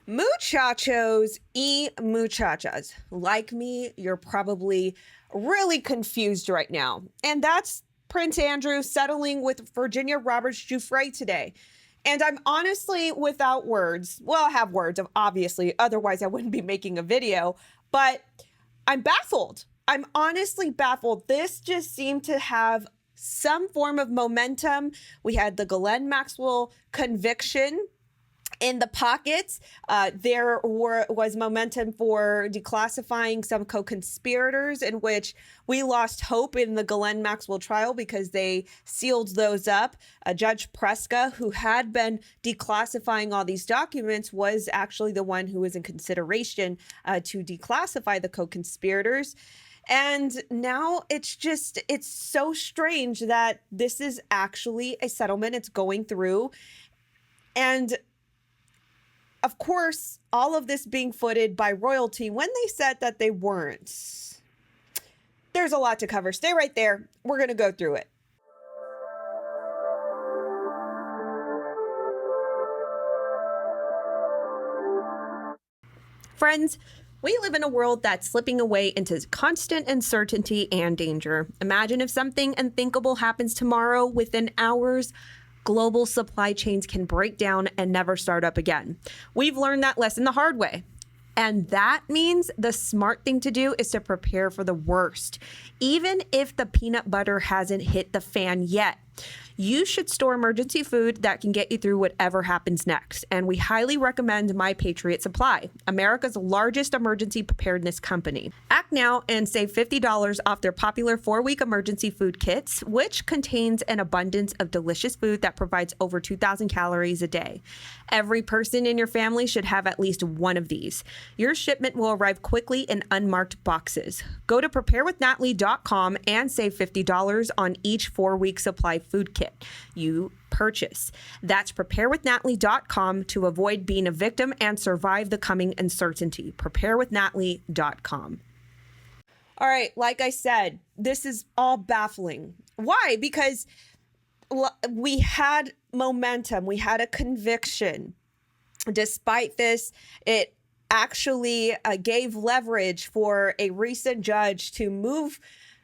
Muchachos y muchachas, like me, you're probably really confused right now. And that's Prince Andrew settling with Virginia Roberts Giuffre today. And I'm honestly without words. Well, I have words, obviously, otherwise I wouldn't be making a video, but I'm baffled. I'm honestly baffled. This just seemed to have some form of momentum. We had the Ghislaine Maxwell conviction in the pockets. There was momentum for declassifying some co-conspirators, in which we lost hope in the Ghislaine Maxwell trial because they sealed those up. Judge Preska, who had been declassifying all these documents, was actually the one who was in consideration to declassify the co-conspirators. And now it's so strange that this is actually a settlement. It's going through. And of course, all of this being footed by royalty when they said that they weren't. There's a lot to cover. Stay right there. We're going to go through it. Friends, we live in a world that's slipping away into constant uncertainty and danger. Imagine if something unthinkable happens tomorrow. Within hours, global supply chains can break down and never start up again. We've learned that lesson the hard way. And that means the smart thing to do is to prepare for the worst. Even if the peanut butter hasn't hit the fan yet, you should store emergency food that can get you through whatever happens next. And we highly recommend My Patriot Supply, America's largest emergency preparedness company. Act now and save $50 off their popular 4-week emergency food kits, which contains an abundance of delicious food that provides over 2,000 calories a day. Every person in your family should have at least one of these. Your shipment will arrive quickly in unmarked boxes. Go to preparewithnatalie.com and save $50 on each 4-week supply food kit you purchase. That's preparewithnatalie.com to avoid being a victim and survive the coming uncertainty. Preparewithnatalie.com. All right, like I said, this is all baffling. Why? Because we had momentum, we had a conviction. Despite this, it actually gave leverage for a recent judge to move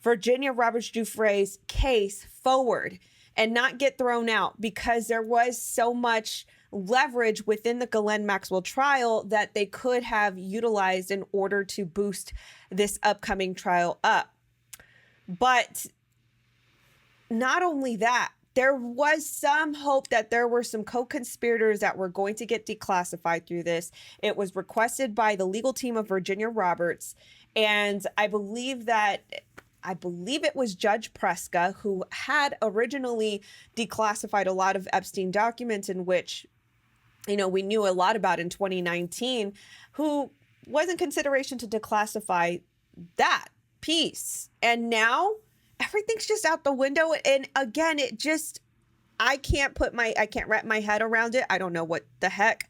Virginia Roberts Giuffre's case forward and not get thrown out, because there was so much leverage within the Ghislaine Maxwell trial that they could have utilized in order to boost this upcoming trial up. But not only that, there was some hope that there were some co-conspirators that were going to get declassified through this. It was requested by the legal team of Virginia Roberts, and I believe it was Judge Preska who had originally declassified a lot of Epstein documents, in which, we knew a lot about in 2019, who was in consideration to declassify that piece. And now everything's just out the window. And again, I can't wrap my head around it. I don't know what the heck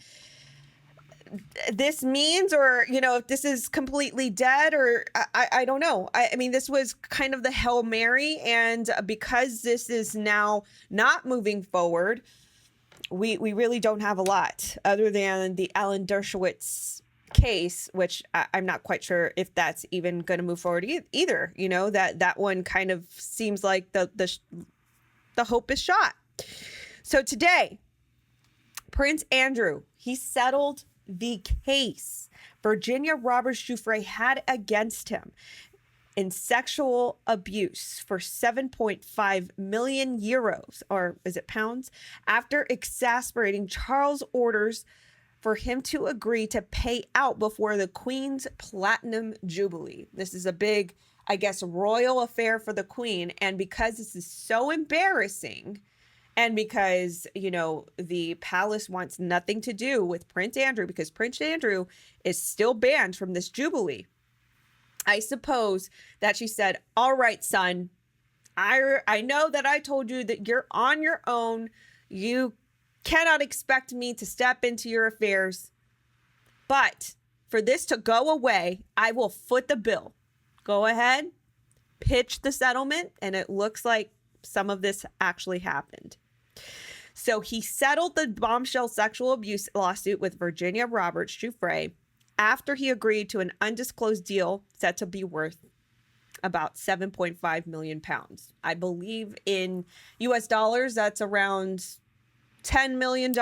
this means, or if this is completely dead, or I don't know. I mean, this was kind of the Hail Mary, and because this is now not moving forward, we really don't have a lot other than the Alan Dershowitz case, which I'm not quite sure if that's even going to move forward either. That one kind of seems like the hope is shot. So today, Prince Andrew, he settled the case Virginia Roberts Giuffre had against him in sexual abuse for 7.5 million euros, or is it pounds, after exasperating Charles' orders for him to agree to pay out before the Queen's Platinum Jubilee. This is a big, royal affair for the Queen. And because this is so embarrassing, and because, the palace wants nothing to do with Prince Andrew, because Prince Andrew is still banned from this Jubilee, I suppose that she said, all right, son, I know that I told you that you're on your own. You cannot expect me to step into your affairs. But for this to go away, I will foot the bill. Go ahead, pitch the settlement, and it looks like some of this actually happened. So he settled the bombshell sexual abuse lawsuit with Virginia Roberts Giuffre after he agreed to an undisclosed deal set to be worth about 7.5 million pounds. I believe in US dollars, that's around $10 million.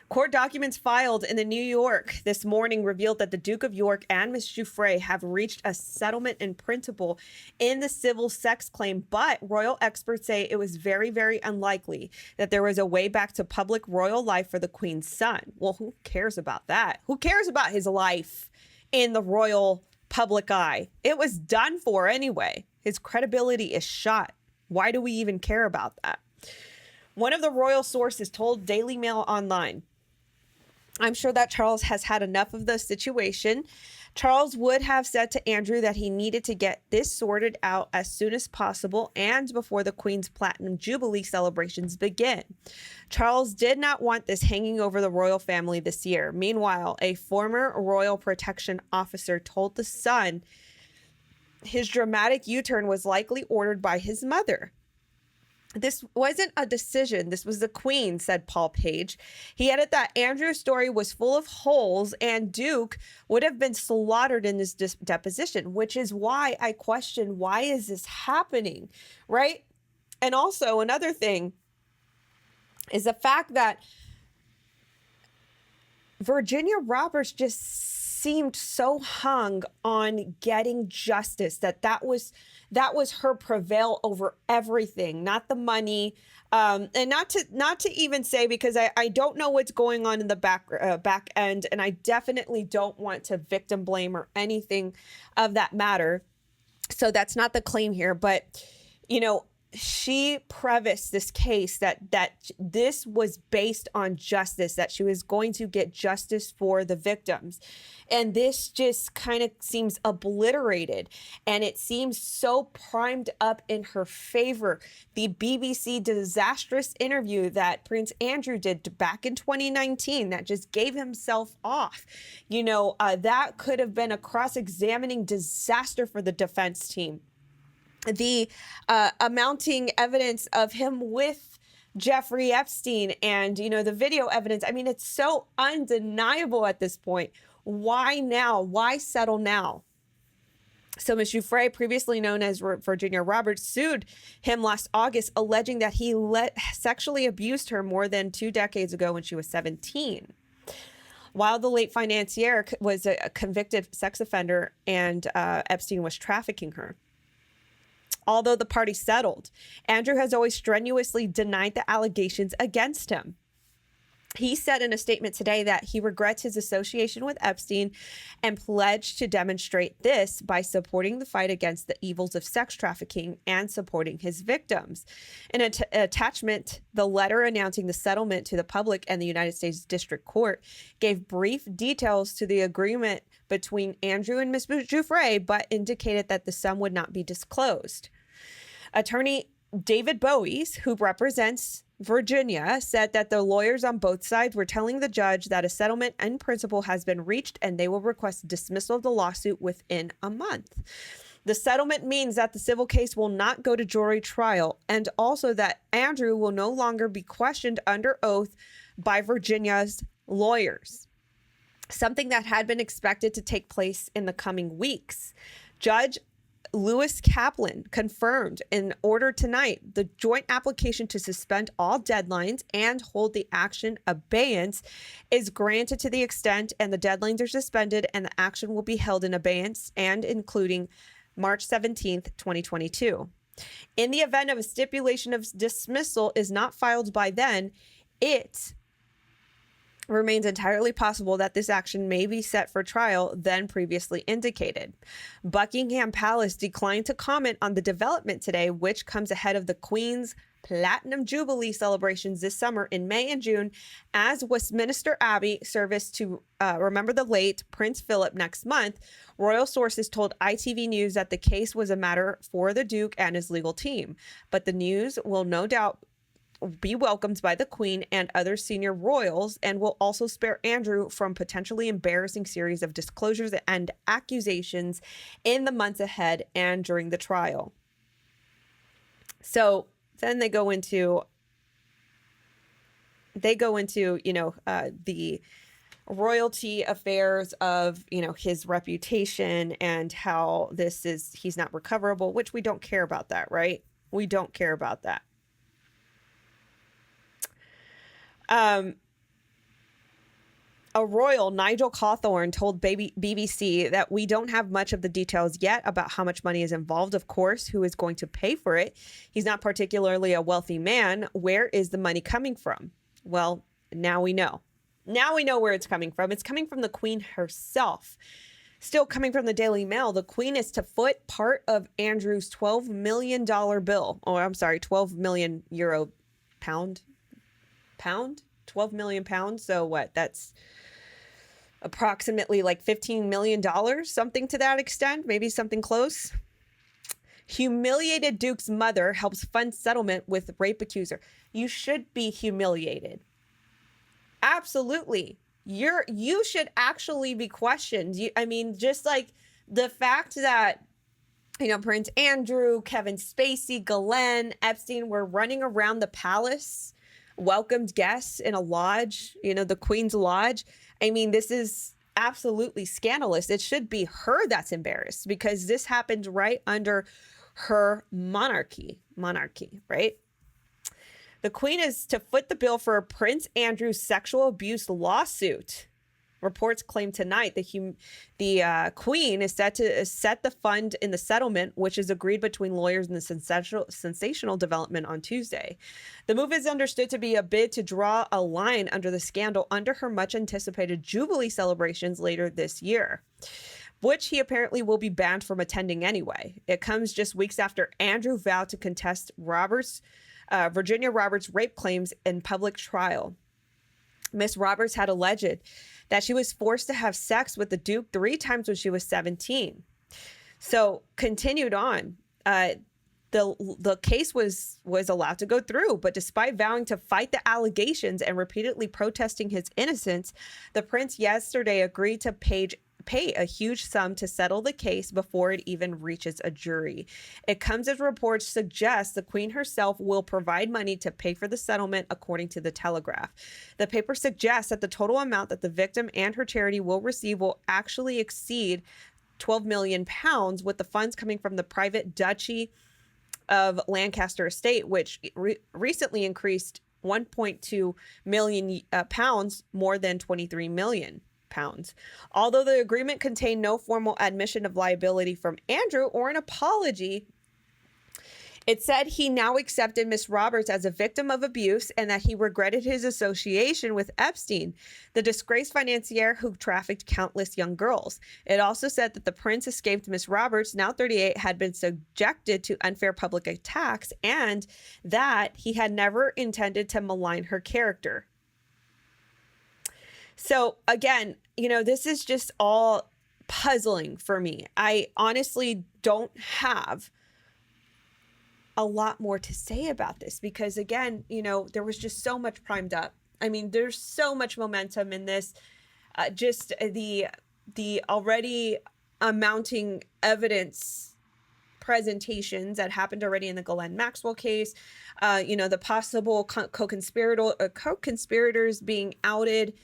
Court documents filed in the New York this morning revealed that the Duke of York and Ms. Giuffre have reached a settlement in principle in the civil sex claim, but royal experts say it was very, very unlikely that there was a way back to public royal life for the Queen's son. Well, who cares about that? Who cares about his life in the royal public eye? It was done for anyway. His credibility is shot. Why do we even care about that? One of the royal sources told Daily Mail Online, I'm sure that Charles has had enough of the situation. Charles would have said to Andrew that he needed to get this sorted out as soon as possible and before the Queen's Platinum Jubilee celebrations begin. Charles did not want this hanging over the royal family this year. Meanwhile, a former royal protection officer told The Sun his dramatic U-turn was likely ordered by his mother. This wasn't a decision. This was the Queen, said Paul Page. He added that Andrew's story was full of holes and Duke would have been slaughtered in this deposition, which is why I question, why is this happening, right? And also another thing is the fact that Virginia Roberts just seemed so hung on getting justice that was her prevail over everything, not the money, and not to even say, because I don't know what's going on in the back end, and I definitely don't want to victim blame or anything of that matter. So that's not the claim here, but you know, she prefaced this case that this was based on justice, that she was going to get justice for the victims. And this just kind of seems obliterated, and it seems so primed up in her favor. The BBC disastrous interview that Prince Andrew did back in 2019 that just gave himself off, you know, that could have been a cross-examining disaster for the defense team. The amounting evidence of him with Jeffrey Epstein and, you know, the video evidence. I mean, it's so undeniable at this point. Why now? Why settle now? So Ms. Giuffre, previously known as Virginia Roberts, sued him last August, alleging that he sexually abused her more than 2 decades ago when she was 17. While the late financier was a convicted sex offender and Epstein was trafficking her. Although the party settled, Andrew has always strenuously denied the allegations against him. He said in a statement today that he regrets his association with Epstein and pledged to demonstrate this by supporting the fight against the evils of sex trafficking and supporting his victims. In an attachment, the letter announcing the settlement to the public and the United States District Court gave brief details to the agreement between Andrew and Ms. Giuffre, but indicated that the sum would not be disclosed. Attorney David Bowies, who represents Virginia, said that the lawyers on both sides were telling the judge that a settlement in principle has been reached and they will request dismissal of the lawsuit within a month. The settlement means that the civil case will not go to jury trial, and also that Andrew will no longer be questioned under oath by Virginia's lawyers, something that had been expected to take place in the coming weeks. Judge Lewis Kaplan confirmed in order tonight the joint application to suspend all deadlines and hold the action abeyance is granted to the extent and the deadlines are suspended and the action will be held in abeyance and including March 17th, 2022. In the event of a stipulation of dismissal is not filed by then, it remains entirely possible that this action may be set for trial than previously indicated. Buckingham Palace declined to comment on the development today, which comes ahead of the Queen's Platinum Jubilee celebrations this summer in May and June, as Westminster Abbey service to remember the late Prince Philip next month. Royal sources told ITV News that the case was a matter for the Duke and his legal team, but the news will no doubt be welcomed by the Queen and other senior royals and will also spare Andrew from potentially embarrassing series of disclosures and accusations in the months ahead and during the trial. So then they go into they go into, the royalty affairs of, his reputation and how he's not recoverable, which we don't care about that, right? We don't care about that. A royal, Nigel Cawthorne, told BBC that we don't have much of the details yet about how much money is involved, of course, who is going to pay for it. He's not particularly a wealthy man. Where is the money coming from? Well, now we know. Now we know where it's coming from. It's coming from the Queen herself. Still coming from the Daily Mail, the Queen is to foot part of Andrew's $12 million bill. Oh, I'm sorry, 12 million euro pound? 12 million pounds. So what? That's approximately like $15 million, something to that extent, maybe something close. Humiliated Duke's mother helps fund settlement with rape accuser. You should be humiliated. Absolutely. You should actually be questioned. Just like the fact that, Prince Andrew, Kevin Spacey, Ghislaine, Epstein were running around the palace, welcomed guests in a lodge, the Queen's Lodge. This is absolutely scandalous. It should be her that's embarrassed because this happened right under her monarchy, right? The Queen is to foot the bill for Prince Andrew's sexual abuse lawsuit. Reports claim tonight the Queen is set to set the fund in the settlement, which is agreed between lawyers in the sensational development on Tuesday. The move is understood to be a bid to draw a line under the scandal under her much-anticipated Jubilee celebrations later this year, which he apparently will be banned from attending anyway. It comes just weeks after Andrew vowed to contest Virginia Roberts' rape claims in public trial. Miss Roberts had alleged that she was forced to have sex with the Duke 3 times when she was 17. So continued on. The case was allowed to go through, but despite vowing to fight the allegations and repeatedly protesting his innocence, the prince yesterday agreed to pay a huge sum to settle the case before it even reaches a jury. It comes as reports suggest the Queen herself will provide money to pay for the settlement, according to the Telegraph. The paper suggests that the total amount that the victim and her charity will receive will actually exceed £12 million, with the funds coming from the private Duchy of Lancaster estate, which recently increased 1.2 million pounds, more than 23 million pounds. Although the agreement contained no formal admission of liability from Andrew or an apology, it said he now accepted Miss Roberts as a victim of abuse and that he regretted his association with Epstein, the disgraced financier who trafficked countless young girls. It also said that the prince escaped Miss Roberts, now 38, had been subjected to unfair public attacks and that he had never intended to malign her character. So again, this is just all puzzling for me. I honestly don't have a lot more to say about this because, again, there was just so much primed up. There's so much momentum in this. Just the already amounting evidence presentations that happened already in the Ghislaine Maxwell case, the possible co-conspirators being outed.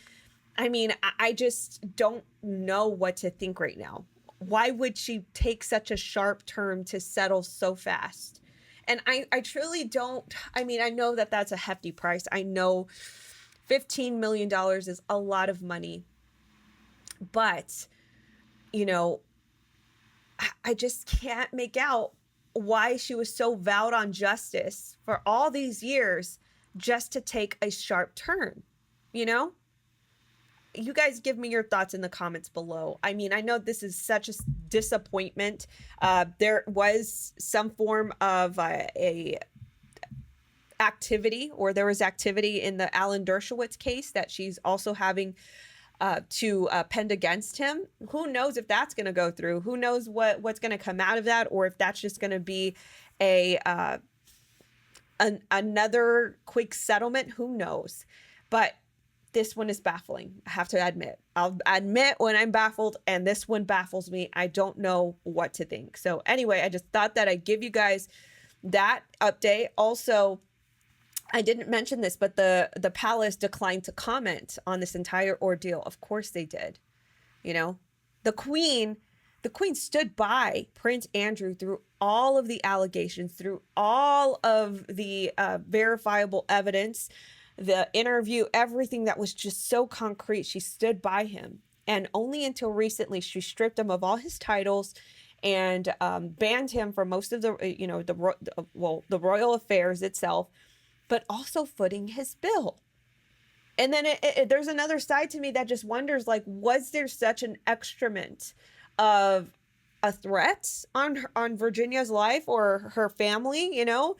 I just don't know what to think right now. Why would she take such a sharp turn to settle so fast? And I truly don't. I know that that's a hefty price. I know $15 million is a lot of money. But, I just can't make out why she was so vowed on justice for all these years just to take a sharp turn, You guys give me your thoughts in the comments below. I know this is such a disappointment. There was some form of activity, or there was activity in the Alan Dershowitz case that she's also having to penned against him. Who knows if that's going to go through? Who knows what's going to come out of that, or if that's just going to be another quick settlement? Who knows? But this one is baffling. I have to admit. I'll admit when I'm baffled, and this one baffles me. I don't know what to think. So anyway, I just thought that I'd give you guys that update. Also, I didn't mention this, but the palace declined to comment on this entire ordeal. Of course they did. You know, the queen stood by Prince Andrew through all of the allegations, through all of the verifiable evidence, the interview, everything that was just so concrete. She stood by him. And only until recently, she stripped him of all his titles and banned him from most of the, you know, the royal affairs itself, but also footing his bill. And then there's another side to me that just wonders, like, was there such an excrement of a threat on Virginia's life or her family, you know?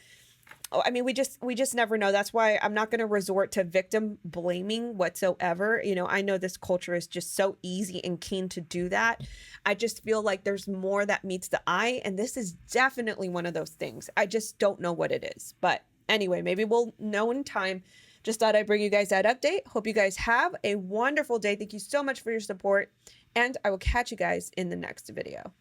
I mean, we just never know. That's why I'm not going to resort to victim blaming whatsoever. You know, I know this culture is just so easy and keen to do that. I just feel like there's more that meets the eye. And this is definitely one of those things. I just don't know what it is. But anyway, maybe we'll know in time. Just thought I'd bring you guys that update. Hope you guys have a wonderful day. Thank you so much for your support. And I will catch you guys in the next video.